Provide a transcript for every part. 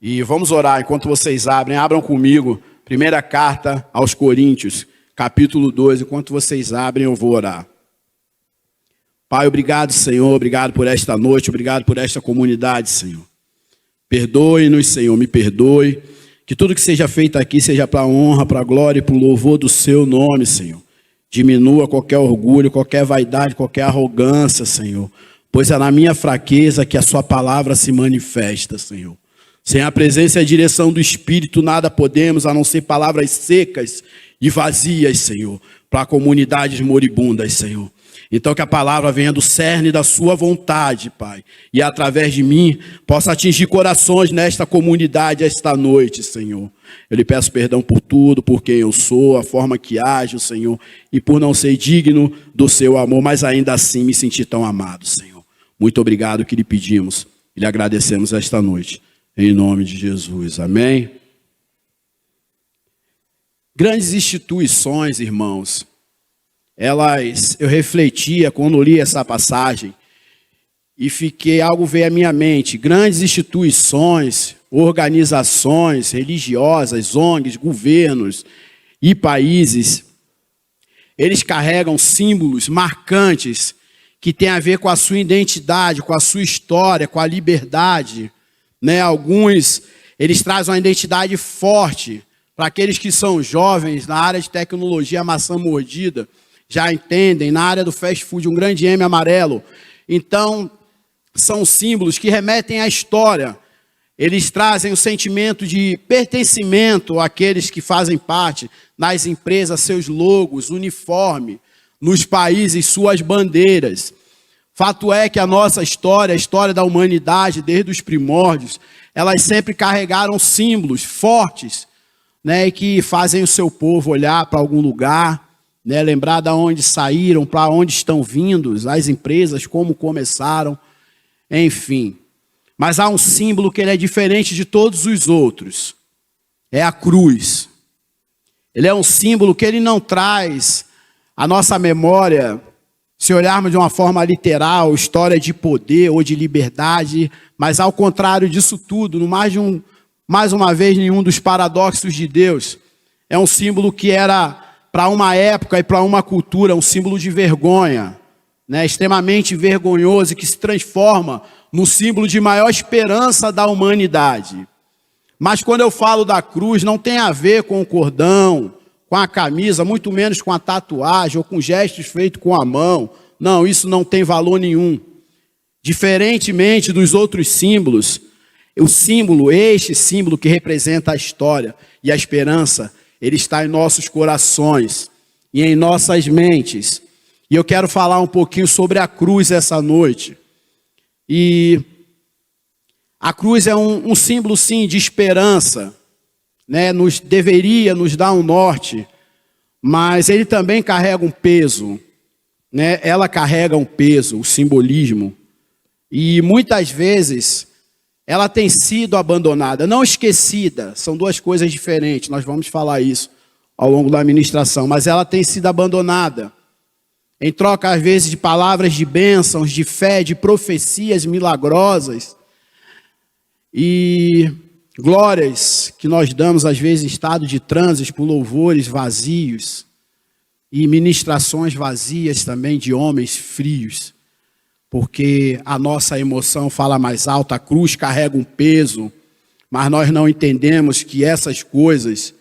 E vamos orar enquanto vocês abram comigo. Primeira carta aos Coríntios, capítulo 2. Enquanto vocês abrem, eu vou orar. Pai, obrigado, Senhor. Obrigado por esta noite. Obrigado por esta comunidade, Senhor. Perdoe-nos, Senhor. Me perdoe. Que tudo que seja feito aqui seja para a honra, para a glória e para o louvor do seu nome, Senhor. Diminua qualquer orgulho, qualquer vaidade, qualquer arrogância, Senhor. Pois é na minha fraqueza que a sua palavra se manifesta, Senhor. Sem a presença e a direção do Espírito, nada podemos, a não ser palavras secas e vazias, Senhor, para comunidades moribundas, Senhor. Então que a palavra venha do cerne da sua vontade, Pai, e através de mim possa atingir corações nesta comunidade esta noite, Senhor. Eu lhe peço perdão por tudo, por quem eu sou, a forma que ajo, Senhor, e por não ser digno do seu amor, mas ainda assim me sentir tão amado, Senhor. Muito obrigado que lhe pedimos e lhe agradecemos esta noite. Em nome de Jesus, amém? Grandes instituições, irmãos, eu refletia quando li essa passagem e algo veio à minha mente. Grandes instituições, organizações religiosas, ONGs, governos e países, eles carregam símbolos marcantes que têm a ver com a sua identidade, com a sua história, com a liberdade. Alguns, eles trazem uma identidade forte. Para aqueles que são jovens, na área de tecnologia, maçã mordida, já entendem, na área do fast food, um grande M amarelo. Então, são símbolos que remetem à história. Eles trazem o sentimento de pertencimento àqueles que fazem parte nas empresas, seus logos, uniforme, nos países, suas bandeiras. Fato é que a nossa história, a história da humanidade, desde os primórdios, elas sempre carregaram símbolos fortes, e que fazem o seu povo olhar para algum lugar, lembrar de onde saíram, para onde estão vindo, as empresas, como começaram, enfim. Mas há um símbolo que ele é diferente de todos os outros, é a cruz. Ele é um símbolo que ele não traz a nossa memória, se olharmos de uma forma literal, história de poder ou de liberdade, mas ao contrário disso tudo, mais uma vez, nenhum dos paradoxos de Deus, é um símbolo que era, para uma época e para uma cultura, um símbolo de vergonha, extremamente vergonhoso e que se transforma no símbolo de maior esperança da humanidade. Mas quando eu falo da cruz, não tem a ver com o cordão, com a camisa, muito menos com a tatuagem ou com gestos feitos com a mão. Não, isso não tem valor nenhum. Diferentemente dos outros símbolos, este símbolo que representa a história e a esperança, ele está em nossos corações e em nossas mentes. E eu quero falar um pouquinho sobre a cruz essa noite. E a cruz é um símbolo, sim, de esperança, deveria nos dar um norte, mas ele também carrega um peso, ela carrega um peso, o simbolismo, e muitas vezes ela tem sido abandonada, não esquecida, são duas coisas diferentes, nós vamos falar isso ao longo da ministração, mas ela tem sido abandonada, em troca às vezes de palavras de bênçãos, de fé, de profecias milagrosas, e glórias que nós damos, às vezes, em estado de transe, por louvores vazios e ministrações vazias também de homens frios, porque a nossa emoção fala mais alto, a cruz carrega um peso, mas nós não entendemos que essas coisas,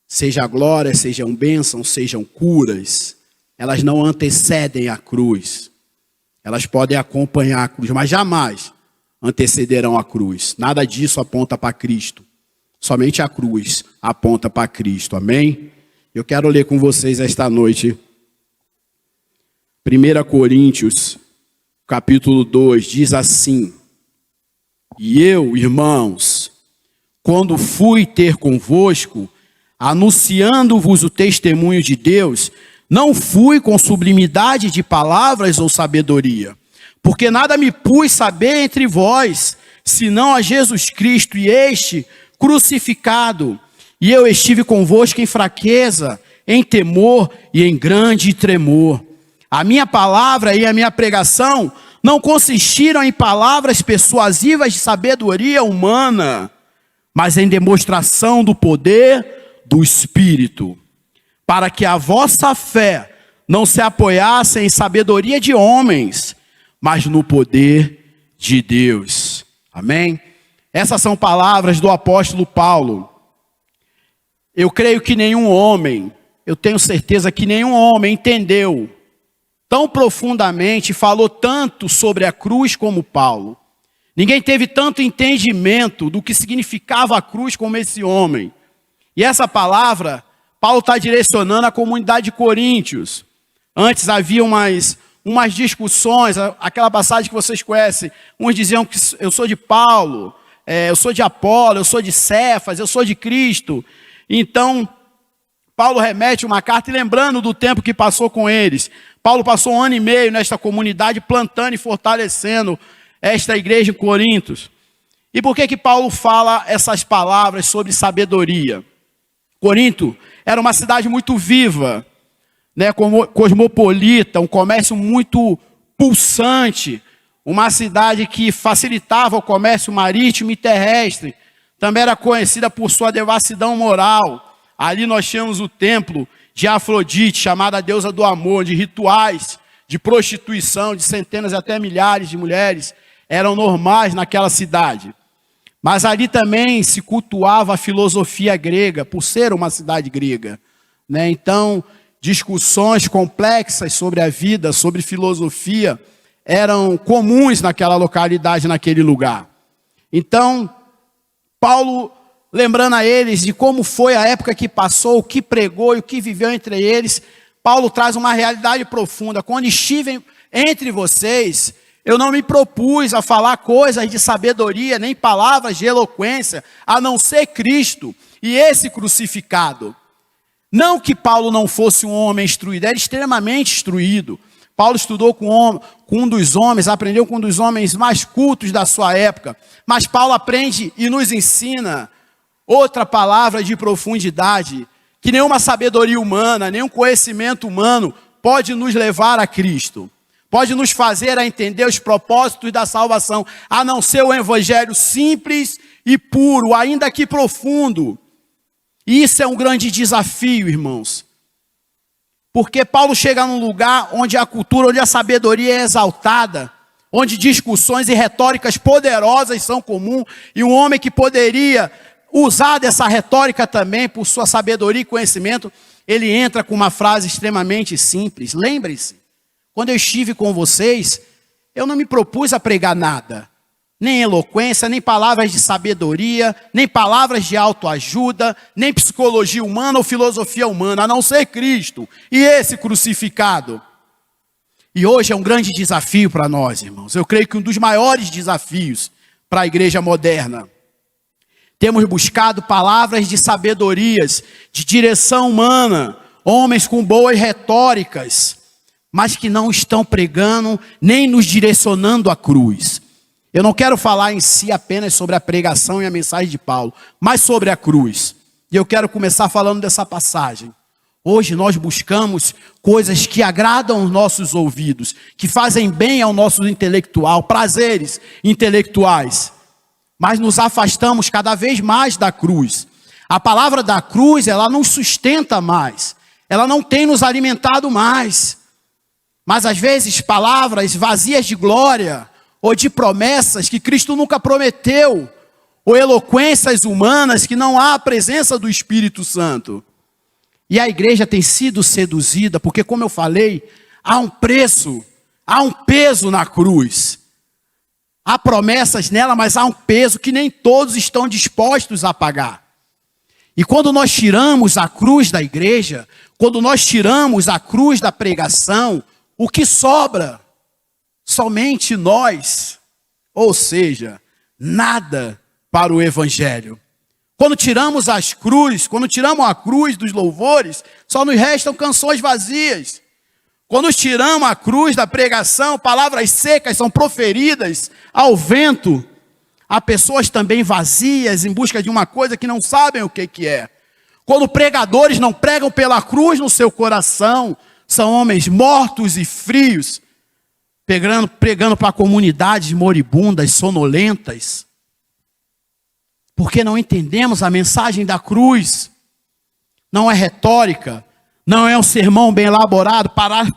seja glória, sejam bênçãos, sejam curas, elas não antecedem a cruz, elas podem acompanhar a cruz, mas jamais antecederão a cruz. Nada disso aponta para Cristo. Somente a cruz aponta para Cristo. Amém? Eu quero ler com vocês esta noite 1 Coríntios, capítulo 2, diz assim: E eu, irmãos, quando fui ter convosco, anunciando-vos o testemunho de Deus, não fui com sublimidade de palavras ou sabedoria, porque nada me pus saber entre vós, senão a Jesus Cristo e este crucificado. E eu estive convosco em fraqueza, em temor e em grande tremor. A minha palavra e a minha pregação não consistiram em palavras persuasivas de sabedoria humana, mas em demonstração do poder do Espírito, para que a vossa fé não se apoiasse em sabedoria de homens, mas no poder de Deus. Amém? Essas são palavras do apóstolo Paulo. Eu creio que nenhum homem, eu tenho certeza que nenhum homem entendeu tão profundamente, falou tanto sobre a cruz como Paulo. Ninguém teve tanto entendimento do que significava a cruz como esse homem. E essa palavra, Paulo está direcionando à comunidade de Coríntios. Antes havia umas discussões, aquela passagem que vocês conhecem. Uns diziam que eu sou de Paulo, eu sou de Apolo, eu sou de Cefas, eu sou de Cristo. Então, Paulo remete uma carta, e lembrando do tempo que passou com eles. Paulo passou 1 ano e meio nesta comunidade, plantando e fortalecendo esta igreja em Corinto. E por que Paulo fala essas palavras sobre sabedoria? Corinto era uma cidade muito viva, né, cosmopolita, um comércio muito pulsante, uma cidade que facilitava o comércio marítimo e terrestre. Também era conhecida por sua devassidão moral. Ali nós tínhamos o templo de Afrodite, chamada a deusa do amor, de rituais, de prostituição, de centenas e até milhares de mulheres eram normais naquela cidade. Mas ali também se cultuava a filosofia grega, por ser uma cidade grega, né? Então, discussões complexas sobre a vida, sobre filosofia, eram comuns naquela localidade, naquele lugar. Então, Paulo, lembrando a eles de como foi a época que passou, o que pregou e o que viveu entre eles, Paulo traz uma realidade profunda. Quando estive entre vocês, eu não me propus a falar coisas de sabedoria, nem palavras de eloquência, a não ser Cristo e esse crucificado. Não que Paulo não fosse um homem instruído, era extremamente instruído. Paulo estudou com um dos homens, aprendeu com um dos homens mais cultos da sua época. Mas Paulo aprende e nos ensina outra palavra de profundidade, que nenhuma sabedoria humana, nenhum conhecimento humano pode nos levar a Cristo. Pode nos fazer a entender os propósitos da salvação, a não ser o evangelho simples e puro, ainda que profundo. E isso é um grande desafio, irmãos. Porque Paulo chega num lugar onde a cultura, onde a sabedoria é exaltada, onde discussões e retóricas poderosas são comuns, e um homem que poderia usar dessa retórica também, por sua sabedoria e conhecimento, ele entra com uma frase extremamente simples. Lembre-se, quando eu estive com vocês, eu não me propus a pregar nada. Nem eloquência, nem palavras de sabedoria, nem palavras de autoajuda, nem psicologia humana ou filosofia humana, a não ser Cristo e esse crucificado. E hoje é um grande desafio para nós, irmãos. Eu creio que um dos maiores desafios para a igreja moderna. Temos buscado palavras de sabedorias, de direção humana, homens com boas retóricas, mas que não estão pregando nem nos direcionando à cruz. Eu não quero falar em si apenas sobre a pregação e a mensagem de Paulo, mas sobre a cruz. E eu quero começar falando dessa passagem. Hoje nós buscamos coisas que agradam os nossos ouvidos, que fazem bem ao nosso intelectual, prazeres intelectuais. Mas nos afastamos cada vez mais da cruz. A palavra da cruz, ela não sustenta mais. Ela não tem nos alimentado mais. Mas às vezes palavras vazias de glória, ou de promessas que Cristo nunca prometeu, ou eloquências humanas que não há a presença do Espírito Santo. E a igreja tem sido seduzida, porque como eu falei, há um preço, há um peso na cruz. Há promessas nela, mas há um peso que nem todos estão dispostos a pagar. E quando nós tiramos a cruz da igreja, quando nós tiramos a cruz da pregação, o que sobra? Somente nós, ou seja, nada para o evangelho. Quando tiramos as cruzes, quando tiramos a cruz dos louvores, só nos restam canções vazias. Quando tiramos a cruz da pregação, palavras secas são proferidas ao vento. Há pessoas também vazias em busca de uma coisa que não sabem o que é. Quando pregadores não pregam pela cruz no seu coração, são homens mortos e frios, pregando para comunidades moribundas, sonolentas. Porque não entendemos a mensagem da cruz. Não é retórica, não é um sermão bem elaborado,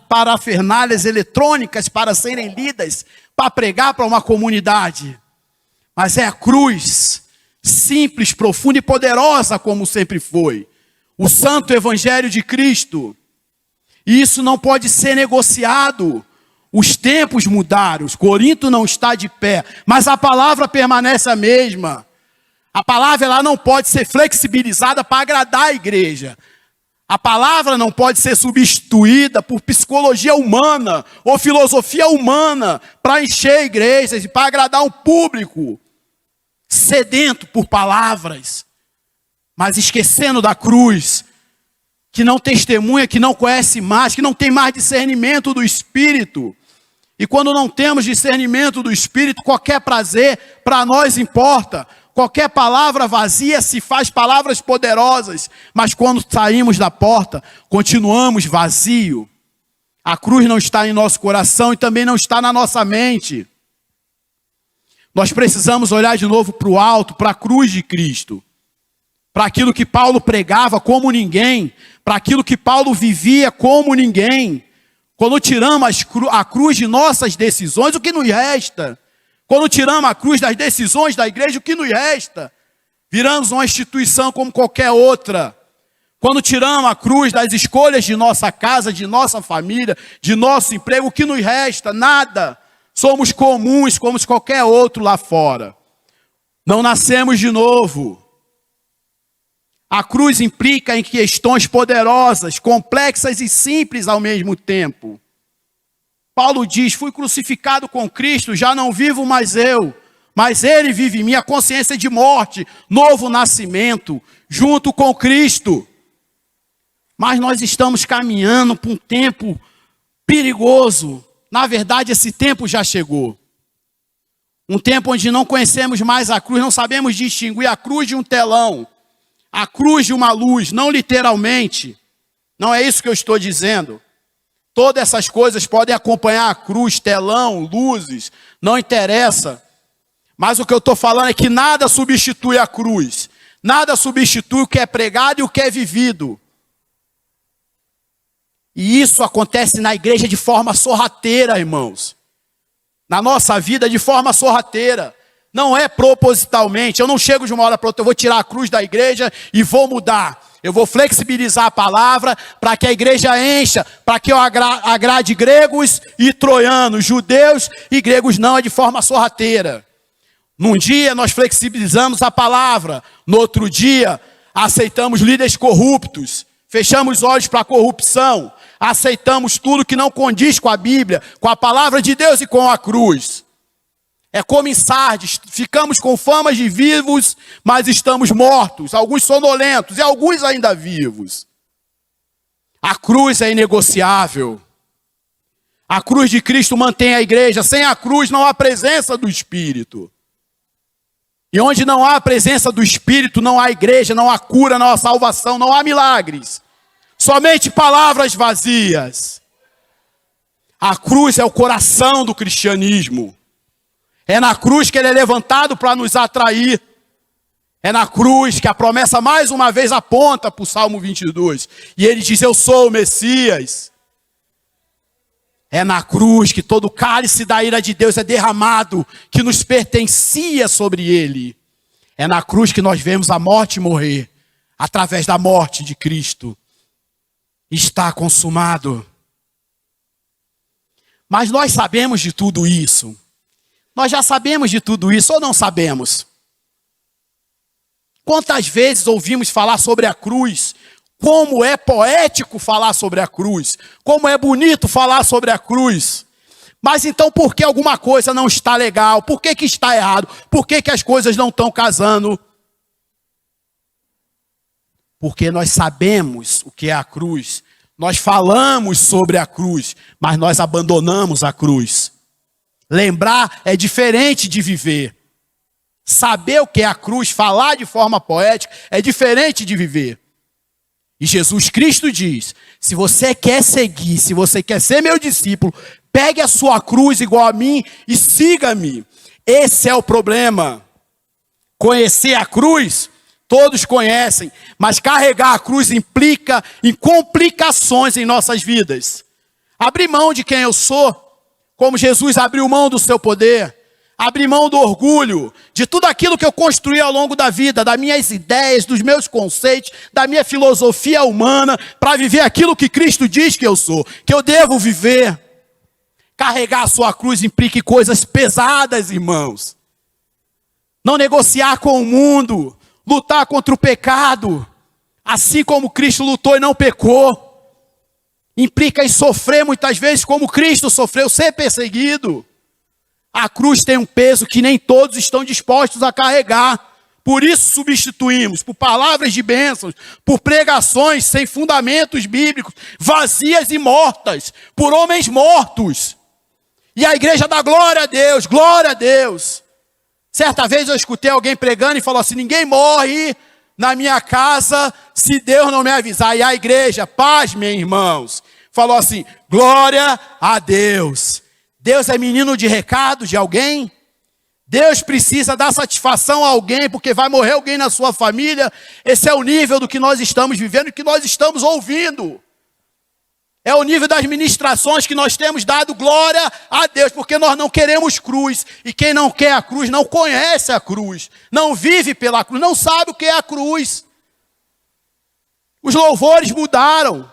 parafernálias eletrônicas para serem lidas, para pregar para uma comunidade. Mas é a cruz, simples, profunda e poderosa, como sempre foi. O santo evangelho de Cristo. E isso não pode ser negociado. Os tempos mudaram, Corinto não está de pé, mas a palavra permanece a mesma. A palavra ela não pode ser flexibilizada para agradar a igreja. A palavra não pode ser substituída por psicologia humana ou filosofia humana para encher igrejas e para agradar um público sedento por palavras, mas esquecendo da cruz, que não testemunha, que não conhece mais, que não tem mais discernimento do Espírito. E quando não temos discernimento do Espírito, qualquer prazer para nós importa. Qualquer palavra vazia se faz palavras poderosas, mas quando saímos da porta, continuamos vazio. A cruz não está em nosso coração e também não está na nossa mente. Nós precisamos olhar de novo para o alto, para a cruz de Cristo. Para aquilo que Paulo pregava como ninguém, para aquilo que Paulo vivia como ninguém. Quando tiramos a cruz de nossas decisões, o que nos resta? Quando tiramos a cruz das decisões da igreja, o que nos resta? Viramos uma instituição como qualquer outra. Quando tiramos a cruz das escolhas de nossa casa, de nossa família, de nosso emprego, o que nos resta? Nada. Somos comuns como qualquer outro lá fora. Não nascemos de novo. A cruz implica em questões poderosas, complexas e simples ao mesmo tempo. Paulo diz, fui crucificado com Cristo, já não vivo mais eu, mas Ele vive em mim, a consciência de morte, novo nascimento, junto com Cristo. Mas nós estamos caminhando para um tempo perigoso. Na verdade, esse tempo já chegou. Um tempo onde não conhecemos mais a cruz, não sabemos distinguir a cruz de um telão, a cruz de uma luz, não literalmente. Não é isso que eu estou dizendo. Todas essas coisas podem acompanhar a cruz, telão, luzes, não interessa. Mas o que eu estou falando é que nada substitui a cruz. Nada substitui o que é pregado e o que é vivido. E isso acontece na igreja de forma sorrateira, irmãos. Na nossa vida de forma sorrateira. Não é propositalmente. Eu não chego de uma hora para outra, eu vou tirar a cruz da igreja e vou mudar. Eu vou flexibilizar a palavra para que a igreja encha, para que eu agrade gregos e troianos, judeus e gregos. Não, é de forma sorrateira. Num dia nós flexibilizamos a palavra, no outro dia aceitamos líderes corruptos, fechamos os olhos para a corrupção, aceitamos tudo que não condiz com a Bíblia, com a palavra de Deus e com a cruz. É como em Sardes, ficamos com fama de vivos, mas estamos mortos, alguns sonolentos e alguns ainda vivos. A cruz é inegociável. A cruz de Cristo mantém a igreja, sem a cruz não há presença do Espírito. E onde não há a presença do Espírito, não há igreja, não há cura, não há salvação, não há milagres. Somente palavras vazias. A cruz é o coração do cristianismo. É na cruz que ele é levantado para nos atrair. É na cruz que a promessa mais uma vez aponta para o Salmo 22. E ele diz, eu sou o Messias. É na cruz que todo o cálice da ira de Deus é derramado, que nos pertencia sobre ele. É na cruz que nós vemos a morte morrer, através da morte de Cristo. Está consumado. Mas nós sabemos de tudo isso. Nós já sabemos de tudo isso ou não sabemos? Quantas vezes ouvimos falar sobre a cruz? Como é poético falar sobre a cruz. Como é bonito falar sobre a cruz. Mas então por que alguma coisa não está legal? Por que que está errado? Por que que as coisas não estão casando? Porque nós sabemos o que é a cruz. Nós falamos sobre a cruz, mas nós abandonamos a cruz. Lembrar é diferente de viver. Saber o que é a cruz, falar de forma poética, é diferente de viver. E Jesus Cristo diz, se você quer seguir, se você quer ser meu discípulo, pegue a sua cruz igual a mim e siga-me. Esse é o problema. Conhecer a cruz, todos conhecem, mas carregar a cruz implica em complicações em nossas vidas. Abrir mão de quem eu sou, como Jesus abriu mão do seu poder. Abrir mão do orgulho, de tudo aquilo que eu construí ao longo da vida, das minhas ideias, dos meus conceitos, da minha filosofia humana, para viver aquilo que Cristo diz que eu sou, que eu devo viver. Carregar a sua cruz implica em coisas pesadas, irmãos. Não negociar com o mundo, lutar contra o pecado, assim como Cristo lutou e não pecou. Implica em sofrer muitas vezes como Cristo sofreu, ser perseguido. A cruz tem um peso que nem todos estão dispostos a carregar. Por isso substituímos por palavras de bênçãos, por pregações sem fundamentos bíblicos, vazias e mortas, por homens mortos. E a igreja dá glória a Deus, glória a Deus. Certa vez eu escutei alguém pregando e falou assim: ninguém morre na minha casa se Deus não me avisar. E a igreja, pasmem, irmãos, falou assim: glória a Deus. Deus é menino de recado de alguém? Deus precisa dar satisfação a alguém porque vai morrer alguém na sua família? Esse é o nível do que nós estamos vivendo e que nós estamos ouvindo. É o nível das ministrações que nós temos dado glória a Deus, porque nós não queremos cruz. E quem não quer a cruz não conhece a cruz, não vive pela cruz, não sabe o que é a cruz. Os louvores mudaram,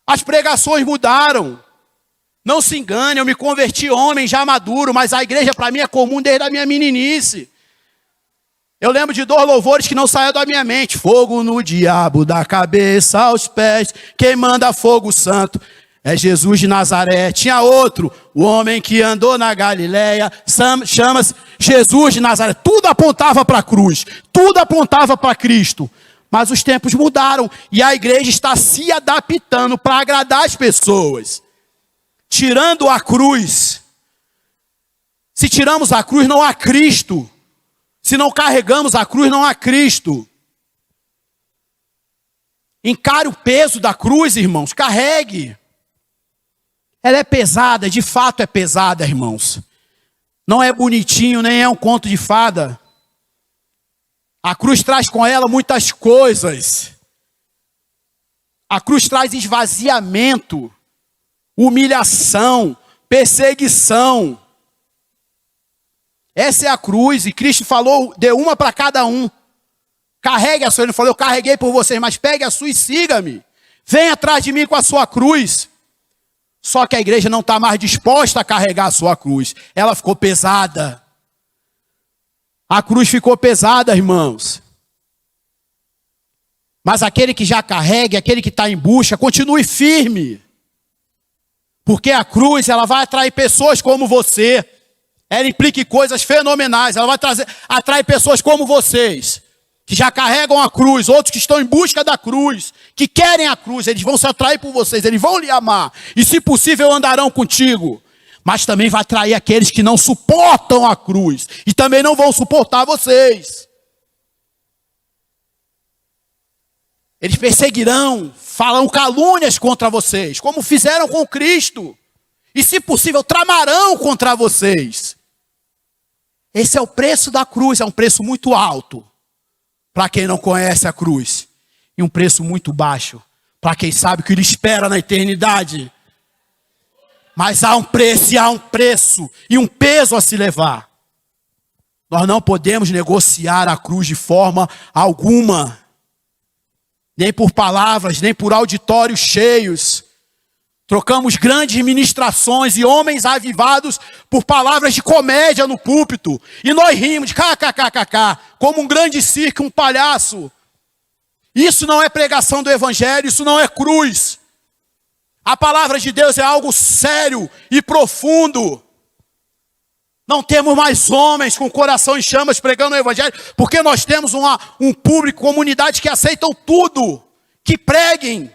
as pregações mudaram. Não se engane, eu me converti homem já maduro, mas a igreja para mim é comum desde a minha meninice. Eu lembro de 2 louvores que não saíram da minha mente. Fogo no diabo, da cabeça aos pés, quem manda fogo santo é Jesus de Nazaré. Tinha outro, o homem que andou na Galileia, chama-se Jesus de Nazaré. Tudo apontava para a cruz, tudo apontava para Cristo. Mas os tempos mudaram e a igreja está se adaptando para agradar as pessoas. Tirando a cruz, se tiramos a cruz, não há Cristo. Se não carregamos a cruz, não há Cristo. Encare o peso da cruz, irmãos, carregue. Ela é pesada, de fato é pesada, irmãos. Não é bonitinho, nem é um conto de fada. A cruz traz com ela muitas coisas. A cruz traz esvaziamento, humilhação, perseguição. Essa é a cruz, e Cristo falou, deu uma para cada um. Carregue a sua, ele não falou, eu carreguei por vocês, mas pegue a sua e siga-me. Venha atrás de mim com a sua cruz. Só que a igreja não está mais disposta a carregar a sua cruz. Ela ficou pesada. A cruz ficou pesada, irmãos. Mas aquele que já carrega, aquele que está em busca, continue firme. Porque a cruz, ela vai atrair pessoas como você. Ela implica em coisas fenomenais. Ela vai atrair pessoas como vocês, que já carregam a cruz, outros que estão em busca da cruz, que querem a cruz. Eles vão se atrair por vocês, eles vão lhe amar. E se possível andarão contigo. Mas também vai atrair aqueles que não suportam a cruz. E também não vão suportar vocês. Eles perseguirão, falarão calúnias contra vocês, como fizeram com Cristo. E se possível, tramarão contra vocês. Esse é o preço da cruz, é um preço muito alto para quem não conhece a cruz. E um preço muito baixo para quem sabe o que lhe espera na eternidade. Mas há um preço e um peso a se levar. Nós não podemos negociar a cruz de forma alguma. Nem por palavras, nem por auditórios cheios. Trocamos grandes ministrações e homens avivados por palavras de comédia no púlpito. E nós rimos de kkkk, como um grande circo, um palhaço. Isso não é pregação do evangelho, isso não é cruz. A palavra de Deus é algo sério e profundo. Não temos mais homens com coração em chamas pregando o evangelho, porque nós temos um público, comunidade que aceitam tudo, que preguem.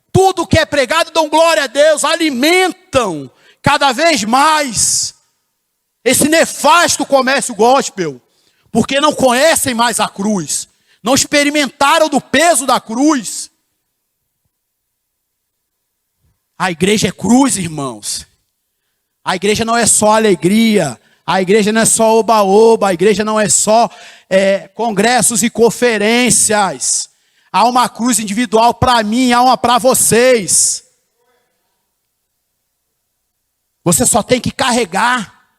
Tudo que é pregado dão glória a Deus, alimentam cada vez mais esse nefasto comércio gospel, porque não conhecem mais a cruz, não experimentaram do peso da cruz. A igreja é cruz, irmãos. A igreja não é só alegria, A igreja não é só oba-oba, a igreja não é só congressos e conferências. Há uma cruz individual para mim, há uma para vocês. Você só tem que carregar.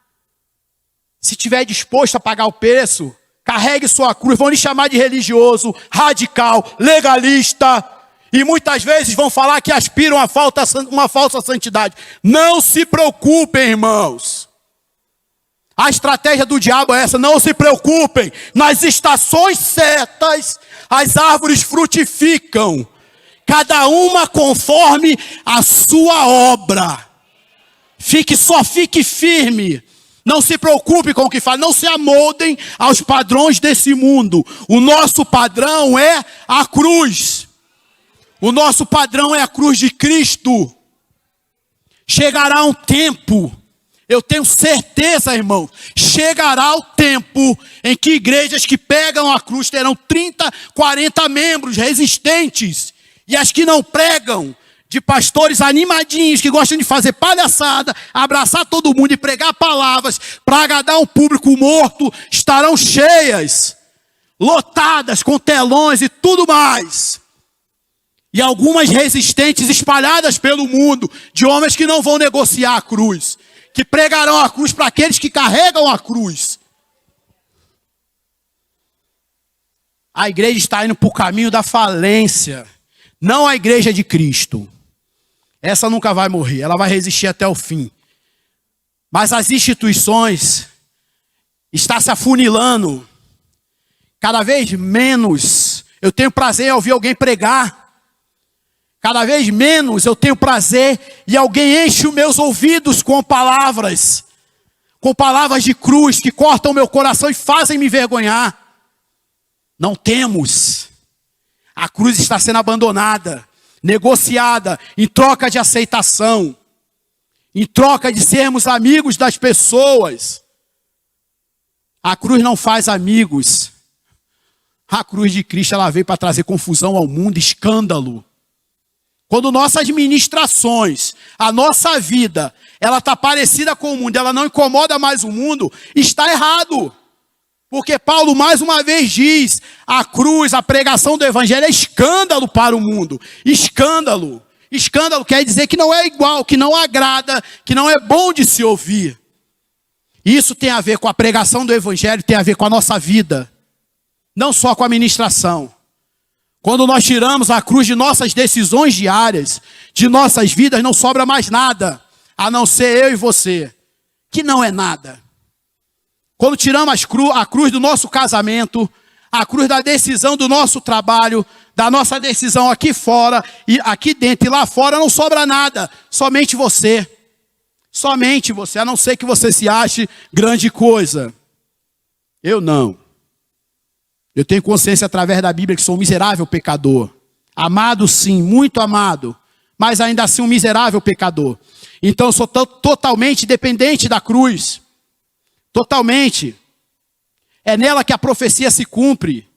Se estiver disposto a pagar o preço, carregue sua cruz. Vão lhe chamar de religioso, radical, legalista. E muitas vezes vão falar que aspiram a uma falsa santidade. Não se preocupem, irmãos. A estratégia do diabo é essa, não se preocupem. Nas estações certas, as árvores frutificam. Cada uma conforme a sua obra. Só fique firme. Não se preocupe com o que fala. Não se amoldem aos padrões desse mundo. O nosso padrão é a cruz. O nosso padrão é a cruz de Cristo. Chegará um tempo, eu tenho certeza, irmão, chegará o tempo em que igrejas que pegam a cruz terão 30, 40 membros resistentes. E as que não pregam, de pastores animadinhos, que gostam de fazer palhaçada, abraçar todo mundo e pregar palavras para agradar um público morto, estarão cheias, lotadas com telões e tudo mais. E algumas resistentes espalhadas pelo mundo, de homens que não vão negociar a cruz, que pregarão a cruz para aqueles que carregam a cruz. A igreja está indo para o caminho da falência, não a igreja de Cristo. Essa nunca vai morrer, ela vai resistir até o fim. Mas as instituições estão se afunilando. Cada vez menos eu tenho prazer em ouvir alguém pregar. Cada vez menos eu tenho prazer e alguém enche os meus ouvidos com palavras de cruz que cortam o meu coração e fazem me envergonhar. Não temos. A cruz está sendo abandonada, negociada em troca de aceitação, em troca de sermos amigos das pessoas. A cruz não faz amigos. A cruz de Cristo, ela veio para trazer confusão ao mundo, escândalo. Quando nossas ministrações, a nossa vida, ela está parecida com o mundo, ela não incomoda mais o mundo, está errado. Porque Paulo mais uma vez diz, a cruz, a pregação do evangelho é escândalo para o mundo. Escândalo. Escândalo quer dizer que não é igual, que não agrada, que não é bom de se ouvir. Isso tem a ver com a pregação do evangelho, tem a ver com a nossa vida. Não só com a ministração. Quando nós tiramos a cruz de nossas decisões diárias, de nossas vidas, não sobra mais nada, a não ser eu e você, que não é nada. Quando tiramos a cruz do nosso casamento, a cruz da decisão do nosso trabalho, da nossa decisão aqui fora, e aqui dentro e lá fora, não sobra nada, somente você. Somente você, a não ser que você se ache grande coisa. Eu não. Eu tenho consciência através da Bíblia que sou um miserável pecador. Amado sim, muito amado, mas ainda assim um miserável pecador. Então eu sou totalmente dependente da cruz. Totalmente. É nela que a profecia se cumpre.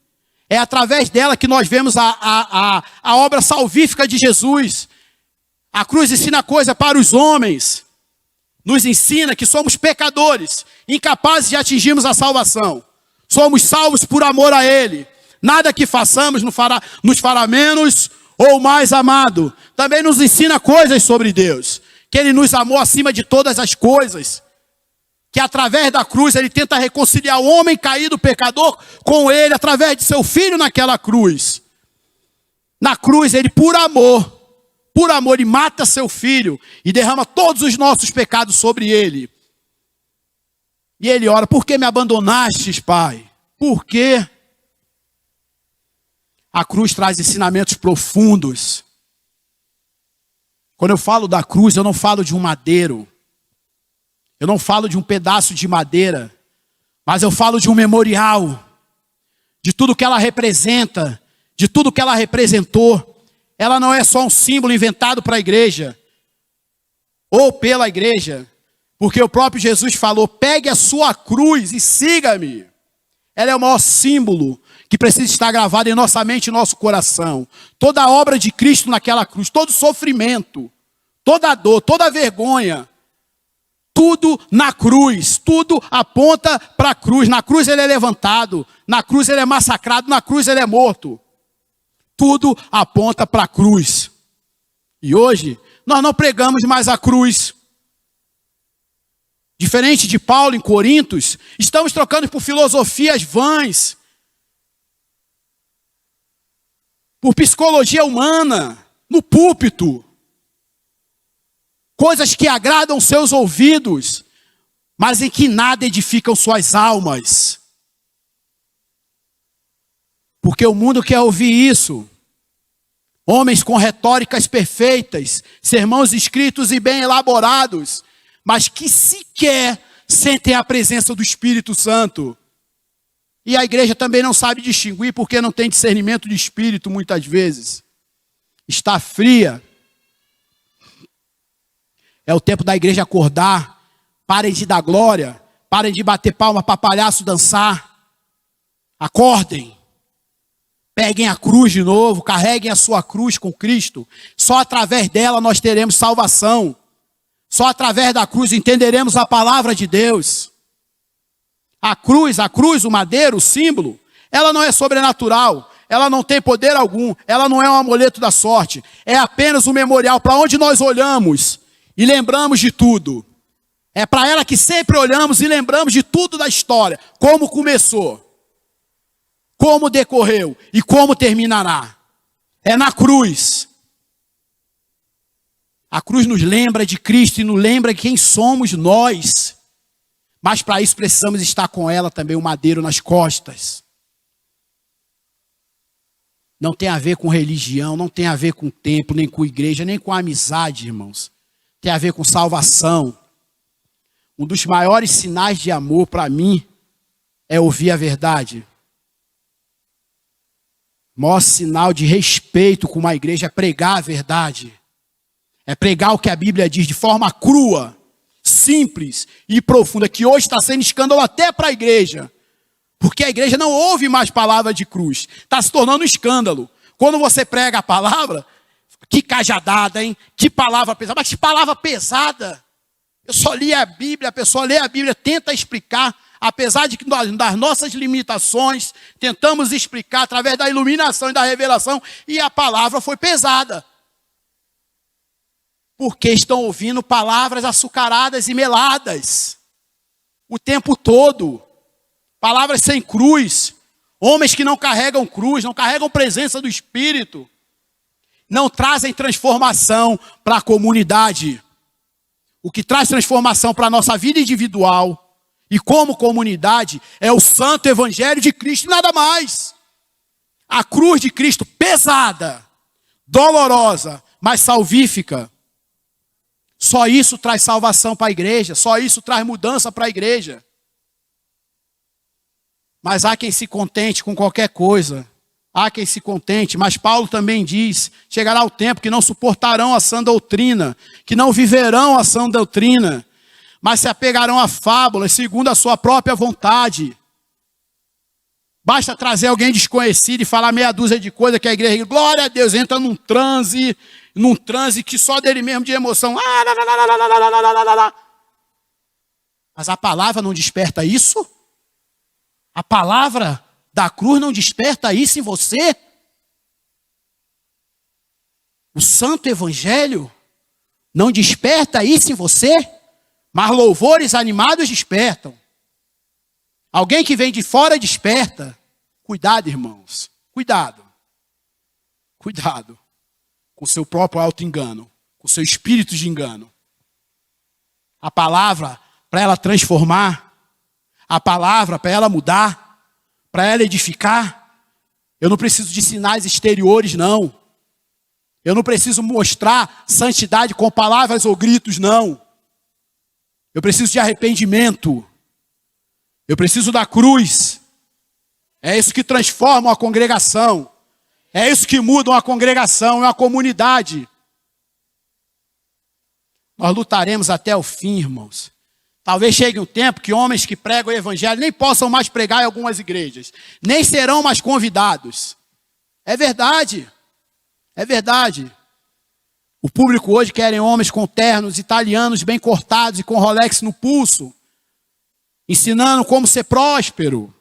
É através dela que nós vemos a obra salvífica de Jesus. A cruz ensina coisa para os homens. Nos ensina que somos pecadores, incapazes de atingirmos a salvação. Somos salvos por amor a Ele. Nada que façamos nos fará menos ou mais amado. Também nos ensina coisas sobre Deus. Que Ele nos amou acima de todas as coisas. Que através da cruz Ele tenta reconciliar o homem caído, pecador, com Ele, através de seu Filho naquela cruz. Na cruz Ele, por amor, Ele mata seu Filho e derrama todos os nossos pecados sobre Ele. E Ele ora, por que me abandonastes, Pai? Por quê? A cruz traz ensinamentos profundos. Quando eu falo da cruz, eu não falo de um madeiro. Eu não falo de um pedaço de madeira. Mas eu falo de um memorial. De tudo que ela representa. De tudo que ela representou. Ela não é só um símbolo inventado para a igreja. Ou pela igreja. Porque o próprio Jesus falou, pegue a sua cruz e siga-me. Ela é o maior símbolo que precisa estar gravado em nossa mente e nosso coração. Toda a obra de Cristo naquela cruz, todo sofrimento, toda dor, toda vergonha, tudo na cruz, tudo aponta para a cruz. Na cruz ele é levantado, na cruz ele é massacrado, na cruz ele é morto. Tudo aponta para a cruz. E hoje, nós não pregamos mais a cruz. Diferente de Paulo em Coríntios, estamos trocando por filosofias vãs, por psicologia humana, no púlpito. Coisas que agradam seus ouvidos, mas em que nada edificam suas almas. Porque o mundo quer ouvir isso. Homens com retóricas perfeitas, sermões escritos e bem elaborados, mas que sequer sentem a presença do Espírito Santo. E a igreja também não sabe distinguir, porque não tem discernimento de espírito muitas vezes. Está fria. É o tempo da igreja acordar. Parem de dar glória. Parem de bater palma para palhaço dançar. Acordem. Peguem a cruz de novo. Carreguem a sua cruz com Cristo. Só através dela nós teremos salvação. Só através da cruz entenderemos a palavra de Deus. A cruz, o madeiro, o símbolo, ela não é sobrenatural. Ela não tem poder algum. Ela não é um amuleto da sorte. É apenas um memorial para onde nós olhamos e lembramos de tudo. É para ela que sempre olhamos e lembramos de tudo da história. Como começou, como decorreu e como terminará. É na cruz. A cruz nos lembra de Cristo e nos lembra quem somos nós. Mas para isso precisamos estar com ela também, o madeiro nas costas. Não tem a ver com religião, não tem a ver com templo, nem com igreja, nem com amizade, irmãos. Tem a ver com salvação. Um dos maiores sinais de amor para mim é ouvir a verdade. O maior sinal de respeito com uma igreja é pregar a verdade. É pregar o que a Bíblia diz de forma crua, simples e profunda, que hoje está sendo escândalo até para a igreja. Porque a igreja não ouve mais palavra de cruz. Está se tornando um escândalo. Quando você prega a palavra, que cajadada, hein? Que palavra pesada. Mas que palavra pesada. Eu só li a Bíblia, a pessoa lê a Bíblia, tenta explicar, apesar de que nós, das nossas limitações, tentamos explicar através da iluminação e da revelação, e a palavra foi pesada. Porque estão ouvindo palavras açucaradas e meladas o tempo todo. Palavras sem cruz. Homens que não carregam cruz, não carregam presença do Espírito. Não trazem transformação para a comunidade. O que traz transformação para a nossa vida individual e como comunidade é o santo evangelho de Cristo e nada mais. A cruz de Cristo pesada, dolorosa, mas salvífica. Só isso traz salvação para a igreja, só isso traz mudança para a igreja. Mas há quem se contente com qualquer coisa. Há quem se contente, mas Paulo também diz, chegará o tempo que não suportarão a sã doutrina, que não viverão a sã doutrina, mas se apegarão a fábulas segundo a sua própria vontade. Basta trazer alguém desconhecido e falar meia dúzia de coisas que a igreja, glória a Deus, entra num transe que só dele mesmo de emoção. Mas a palavra não desperta isso? A palavra da cruz não desperta isso em você? O santo evangelho não desperta isso em você? Mas louvores animados despertam. Alguém que vem de fora desperta. Cuidado, irmãos. Cuidado. Cuidado com o seu próprio auto-engano, com o seu espírito de engano. A palavra, para ela transformar, a palavra, para ela mudar, para ela edificar, eu não preciso de sinais exteriores, não. Eu não preciso mostrar santidade com palavras ou gritos, não. Eu preciso de arrependimento. Eu preciso da cruz. É isso que transforma uma congregação. É isso que muda uma congregação, uma comunidade. Nós lutaremos até o fim, irmãos. Talvez chegue um tempo que homens que pregam o evangelho nem possam mais pregar em algumas igrejas. Nem serão mais convidados. É verdade. É verdade. O público hoje querem homens com ternos italianos bem cortados e com Rolex no pulso, ensinando como ser próspero.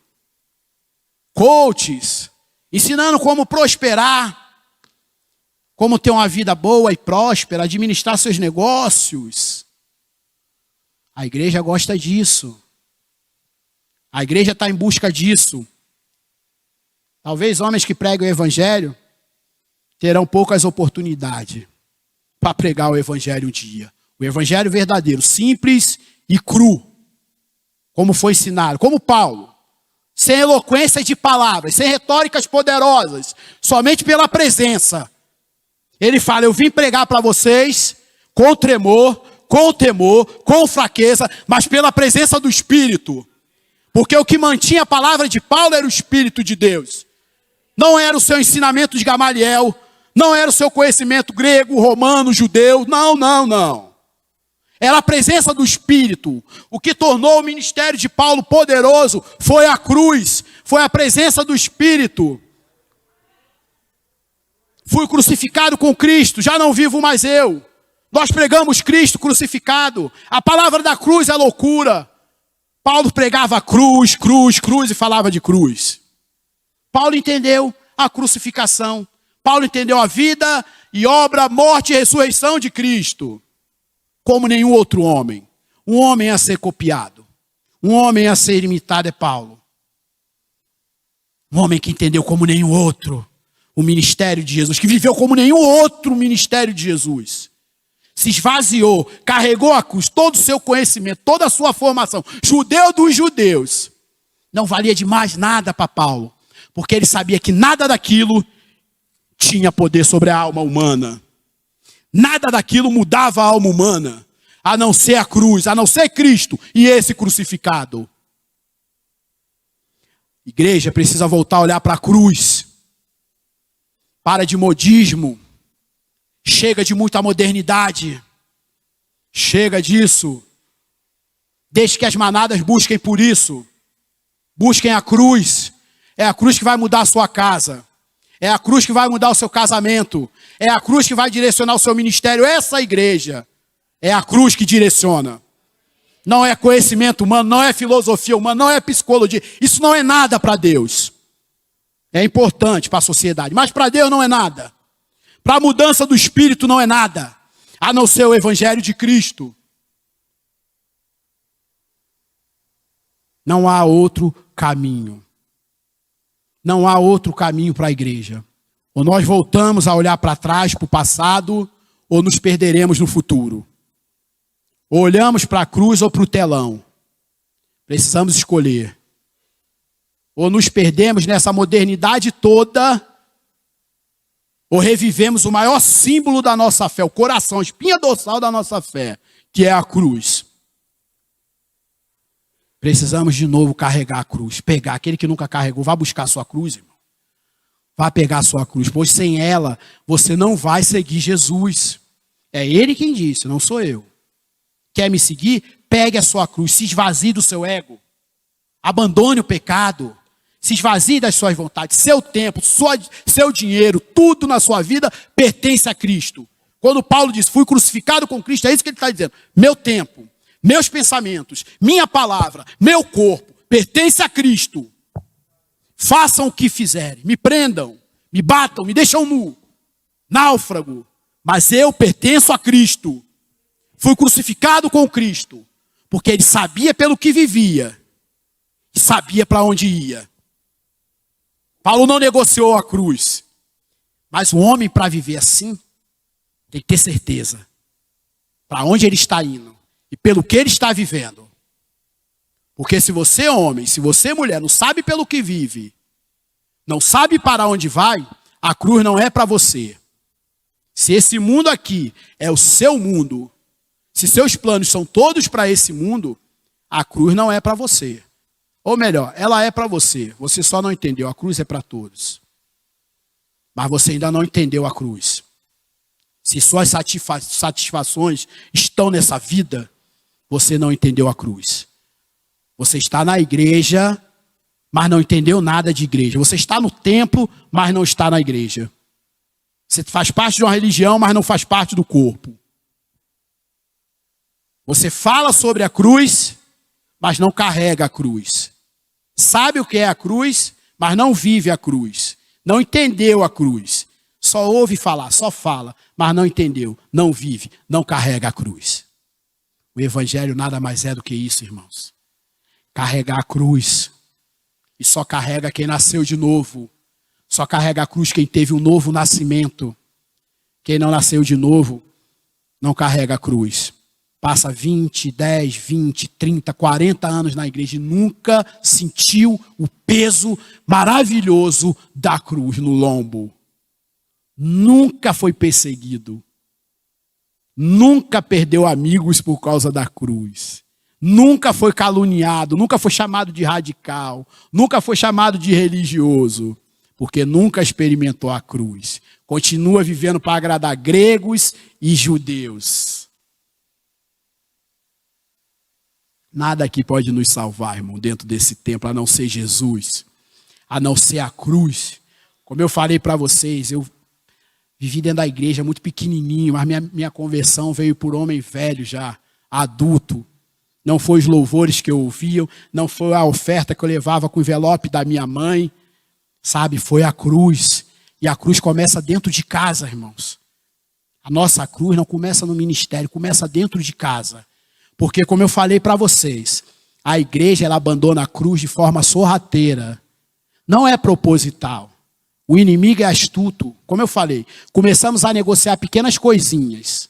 Coaches, ensinando como prosperar, como ter uma vida boa e próspera, administrar seus negócios. A igreja gosta disso. A igreja está em busca disso. Talvez homens que pregam o evangelho terão poucas oportunidades para pregar o evangelho um dia. O evangelho verdadeiro, simples e cru, como foi ensinado, como Paulo, sem eloquência de palavras, sem retóricas poderosas, somente pela presença. Ele fala: eu vim pregar para vocês com tremor, com temor, com fraqueza, mas pela presença do Espírito. Porque o que mantinha a palavra de Paulo era o Espírito de Deus. Não era o seu ensinamento de Gamaliel, não era o seu conhecimento grego, romano, judeu, não. Era a presença do Espírito. O que tornou o ministério de Paulo poderoso foi a cruz, foi a presença do Espírito. Fui crucificado com Cristo, já não vivo mais eu. Nós pregamos Cristo crucificado. A palavra da cruz é loucura. Paulo pregava cruz e falava de cruz. Paulo entendeu a crucificação. Paulo entendeu a vida e obra, morte e ressurreição de Cristo. Como nenhum outro homem. Um homem a ser copiado. Um homem a ser imitado é Paulo. Um homem que entendeu como nenhum outro o ministério de Jesus. Que viveu como nenhum outro ministério de Jesus. Se esvaziou, carregou a cruz, todo o seu conhecimento, toda a sua formação, judeu dos judeus, não valia de mais nada para Paulo, porque ele sabia que nada daquilo tinha poder sobre a alma humana. Nada daquilo mudava a alma humana, a não ser a cruz, a não ser Cristo e esse crucificado. Igreja precisa voltar a olhar para a cruz. Para de modismo. Chega de muita modernidade. Chega disso. Deixe que as manadas busquem por isso. Busquem a cruz. É a cruz que vai mudar a sua casa. É a cruz que vai mudar o seu casamento. É a cruz que vai direcionar o seu ministério. Essa igreja é a cruz que direciona. Não é conhecimento humano, não é filosofia humana, não é psicologia. Isso não é nada para Deus. É importante para a sociedade, mas para Deus não é nada. Para a mudança do espírito não é nada, a não ser o evangelho de Cristo. Não há outro caminho. Não há outro caminho para a igreja. Ou nós voltamos a olhar para trás, para o passado, ou nos perderemos no futuro. Ou olhamos para a cruz ou para o telão. Precisamos escolher. Ou nos perdemos nessa modernidade toda, ou revivemos o maior símbolo da nossa fé, o coração, a espinha dorsal da nossa fé, que é a cruz. Precisamos de novo carregar a cruz, pegar. Aquele que nunca carregou, vá buscar a sua cruz, irmão. Vá pegar a sua cruz, pois sem ela você não vai seguir Jesus. É Ele quem disse, não sou eu. Quer me seguir? Pegue a sua cruz, se esvazie do seu ego. Abandone o pecado. Se esvazie das suas vontades. Seu tempo, seu dinheiro, tudo na sua vida pertence a Cristo. Quando Paulo diz, fui crucificado com Cristo, é isso que ele está dizendo. Meu tempo, meus pensamentos, minha palavra, meu corpo, pertence a Cristo. Façam o que fizerem. Me prendam, me batam, me deixam nu. Náufrago. Mas eu pertenço a Cristo. Fui crucificado com Cristo. Porque ele sabia pelo que vivia. E sabia para onde ia. Paulo não negociou a cruz. Mas o homem, para viver assim, tem que ter certeza. Para onde ele está indo. E pelo que ele está vivendo. Porque se você, homem, se você, mulher, não sabe pelo que vive, não sabe para onde vai, a cruz não é para você. Se esse mundo aqui é o seu mundo, se seus planos são todos para esse mundo, a cruz não é para você. Ou melhor, ela é para você. Você só não entendeu. A cruz é para todos. Mas você ainda não entendeu a cruz. Se suas satisfações estão nessa vida, você não entendeu a cruz. Você está na igreja, mas não entendeu nada de igreja. Você está no templo, mas não está na igreja. Você faz parte de uma religião, mas não faz parte do corpo. Você fala sobre a cruz, mas não carrega a cruz. Sabe o que é a cruz, mas não vive a cruz. Não entendeu a cruz. Só ouve falar, só fala, mas não entendeu, não vive, não carrega a cruz. O evangelho nada mais é do que isso, irmãos. Carregar a cruz. E só carrega quem nasceu de novo. Só carrega a cruz quem teve um novo nascimento. Quem não nasceu de novo, não carrega a cruz. Passa 20, 10, 20, 30, 40 anos na igreja e nunca sentiu o peso maravilhoso da cruz no lombo. Nunca foi perseguido. Nunca perdeu amigos por causa da cruz. Nunca foi caluniado, nunca foi chamado de radical, nunca foi chamado de religioso, porque nunca experimentou a cruz. Continua vivendo para agradar gregos e judeus. Nada aqui pode nos salvar, irmão, dentro desse templo, a não ser Jesus, a não ser a cruz. Como eu falei para vocês, eu vivi dentro da igreja muito pequenininho, mas minha conversão veio por homem velho já, adulto. Não foi os louvores que eu ouvia, não foi a oferta que eu levava com o envelope da minha mãe, sabe? Foi a cruz. E a cruz começa dentro de casa, irmãos. A nossa cruz não começa no ministério, começa dentro de casa. Porque, como eu falei para vocês, a igreja ela abandona a cruz de forma sorrateira. Não é proposital. O inimigo é astuto. Como eu falei, começamos a negociar pequenas coisinhas.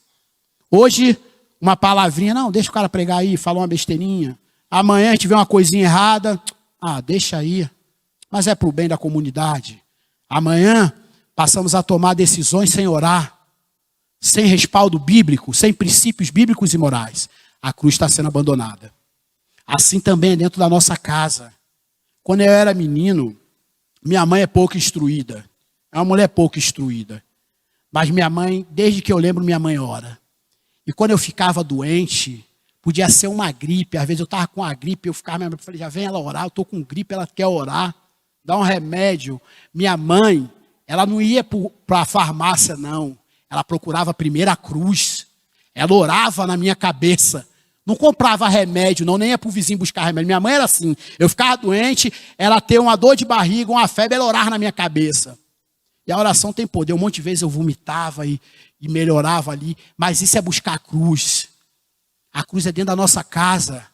Hoje, uma palavrinha, não, deixa o cara pregar aí, fala uma besteirinha. Amanhã a gente vê uma coisinha errada, deixa aí. Mas é para o bem da comunidade. Amanhã passamos a tomar decisões sem orar, sem respaldo bíblico, sem princípios bíblicos e morais. A cruz está sendo abandonada. Assim também é dentro da nossa casa. Quando eu era menino, minha mãe é pouco instruída. É uma mulher pouco instruída. Mas minha mãe, desde que eu lembro, minha mãe ora. E quando eu ficava doente, podia ser uma gripe. Às vezes eu estava com a gripe, eu ficava, minha mãe falei, já vem ela orar, eu estou com gripe, ela quer orar. Dá um remédio. Minha mãe, ela não ia para a farmácia, não. Ela procurava primeiro a cruz. Ela orava na minha cabeça. Não comprava remédio, não, nem ia para o vizinho buscar remédio. Minha mãe era assim. Eu ficava doente, ela ter uma dor de barriga, uma febre, ela orava na minha cabeça. E a oração tem poder. Um monte de vezes eu vomitava e melhorava ali. Mas isso é buscar a cruz. A cruz é dentro da nossa casa.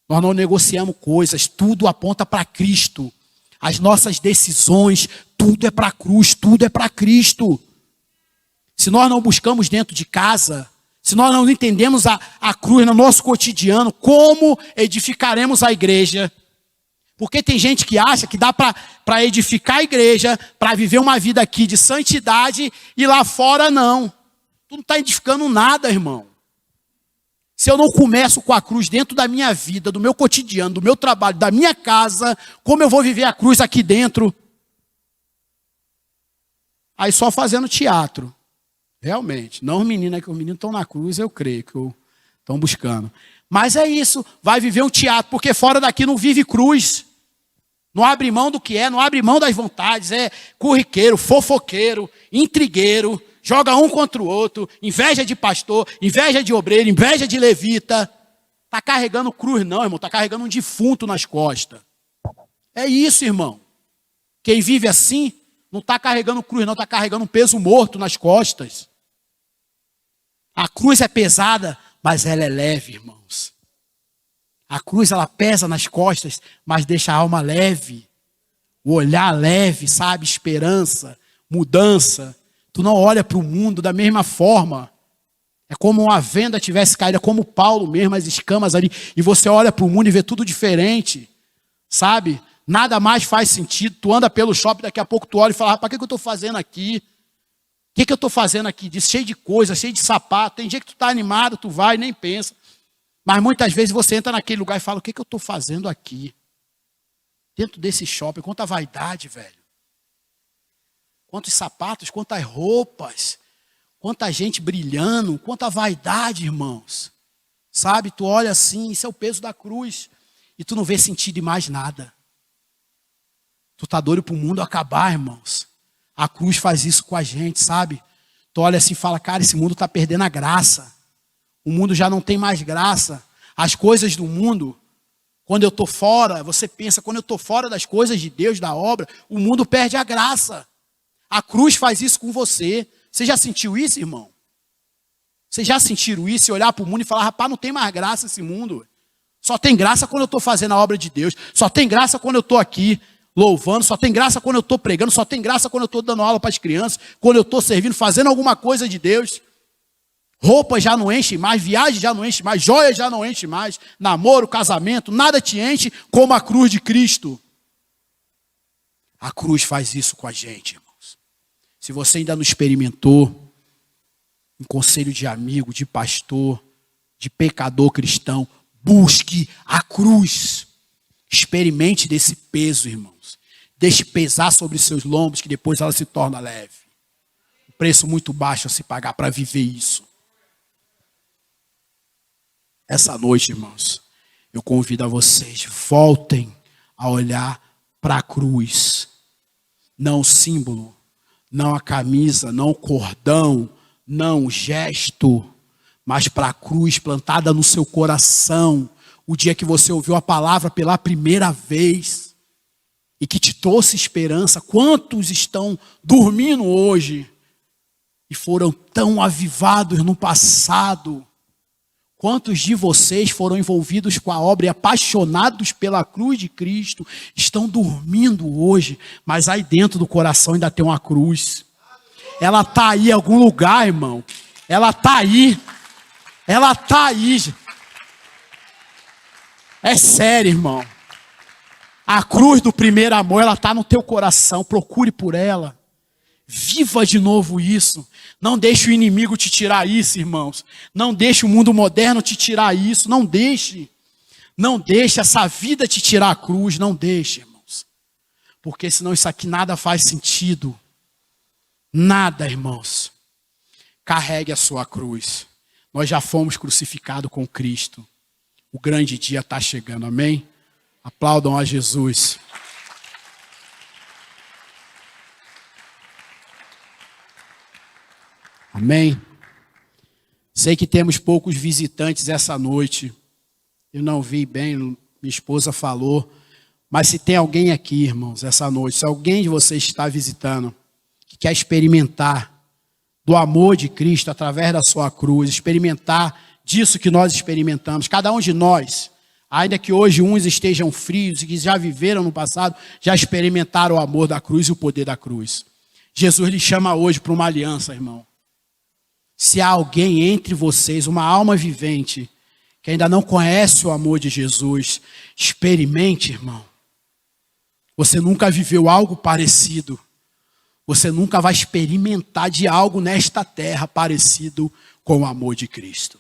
Nós não negociamos coisas. Tudo aponta para Cristo. As nossas decisões, tudo é para a cruz, tudo é para Cristo. Se nós não buscamos dentro de casa, se nós não entendemos a cruz no nosso cotidiano, como edificaremos a igreja? Porque tem gente que acha que dá para edificar a igreja, para viver uma vida aqui de santidade e lá fora não. Tu não está edificando nada, irmão. Se eu não começo com a cruz dentro da minha vida, do meu cotidiano, do meu trabalho, da minha casa, como eu vou viver a cruz aqui dentro? Aí só fazendo teatro. Realmente. Não os meninos, que os meninos estão na cruz, eu creio que estão buscando. Mas é isso, vai viver um teatro, porque fora daqui não vive cruz. Não abre mão do que é, não abre mão das vontades, é corriqueiro, fofoqueiro, intrigueiro, joga um contra o outro, inveja de pastor, inveja de obreiro, inveja de levita. Está carregando cruz não, irmão, está carregando um defunto nas costas. É isso, irmão. Quem vive assim, não está carregando cruz não, está carregando um peso morto nas costas. A cruz é pesada, mas ela é leve, irmãos. A cruz, ela pesa nas costas, mas deixa a alma leve. O olhar leve, sabe? Esperança, mudança. Tu não olha para o mundo da mesma forma. É como uma venda tivesse caído, é como Paulo mesmo, as escamas ali. E você olha para o mundo e vê tudo diferente. Sabe? Nada mais faz sentido. Tu anda pelo shopping, daqui a pouco tu olha e fala, para que eu estou fazendo aqui? O que eu estou fazendo aqui? Cheio de coisa, cheio de sapato. Tem dia que tu está animado, tu vai e nem pensa. Mas muitas vezes você entra naquele lugar e fala, o que eu estou fazendo aqui? Dentro desse shopping, quanta vaidade, velho. Quantos sapatos, quantas roupas, quanta gente brilhando, quanta vaidade, irmãos. Sabe, tu olha assim, isso é o peso da cruz. E tu não vê sentido em mais nada. Tu está doido para o mundo acabar, irmãos. A cruz faz isso com a gente, sabe? Tu olha assim e fala, cara, esse mundo está perdendo a graça. O mundo já não tem mais graça. As coisas do mundo, quando eu estou fora, você pensa, quando eu estou fora das coisas de Deus, da obra, o mundo perde a graça. A cruz faz isso com você. Você já sentiu isso, irmão? Vocês já sentiram isso e olhar para o mundo e falar, rapaz, não tem mais graça esse mundo. Só tem graça quando eu estou fazendo a obra de Deus. Só tem graça quando eu estou aqui louvando. Só tem graça quando eu estou pregando. Só tem graça quando eu estou dando aula para as crianças. Quando eu estou servindo, fazendo alguma coisa de Deus. Roupa já não enche mais, viagem já não enche mais, joia já não enche mais, namoro, casamento, nada te enche como a cruz de Cristo. A cruz faz isso com a gente, irmãos. Se você ainda não experimentou, um conselho de amigo, de pastor, de pecador cristão, busque a cruz. Experimente desse peso, irmãos. Deixe pesar sobre seus lombos, que depois ela se torna leve. Um preço muito baixo a se pagar para viver isso. Essa noite, irmãos, eu convido a vocês, voltem a olhar para a cruz. Não o símbolo, não a camisa, não o cordão, não o gesto, mas para a cruz plantada no seu coração. O dia que você ouviu a palavra pela primeira vez e que te trouxe esperança. Quantos estão dormindo hoje e foram tão avivados no passado? Quantos de vocês foram envolvidos com a obra e apaixonados pela cruz de Cristo, estão dormindo hoje, mas aí dentro do coração ainda tem uma cruz. Ela está aí em algum lugar, irmão. Ela está aí. Ela está aí. É sério, irmão. A cruz do primeiro amor, ela está no teu coração. Procure por ela. Viva de novo isso. Não deixe o inimigo te tirar isso, irmãos. Não deixe o mundo moderno te tirar isso. Não deixe. Não deixe essa vida te tirar a cruz. Não deixe, irmãos. Porque senão isso aqui nada faz sentido. Nada, irmãos. Carregue a sua cruz. Nós já fomos crucificados com Cristo. O grande dia está chegando, amém? Aplaudam a Jesus. Amém? Sei que temos poucos visitantes essa noite. Eu não vi bem, minha esposa falou. Mas se tem alguém aqui, irmãos, essa noite, se alguém de vocês está visitando, que quer experimentar do amor de Cristo através da sua cruz, experimentar disso que nós experimentamos, cada um de nós, ainda que hoje uns estejam frios e que já viveram no passado, já experimentaram o amor da cruz e o poder da cruz. Jesus lhe chama hoje para uma aliança, irmão. Se há alguém entre vocês, uma alma vivente, que ainda não conhece o amor de Jesus, experimente, irmão. Você nunca viveu algo parecido. Você nunca vai experimentar de algo nesta terra parecido com o amor de Cristo.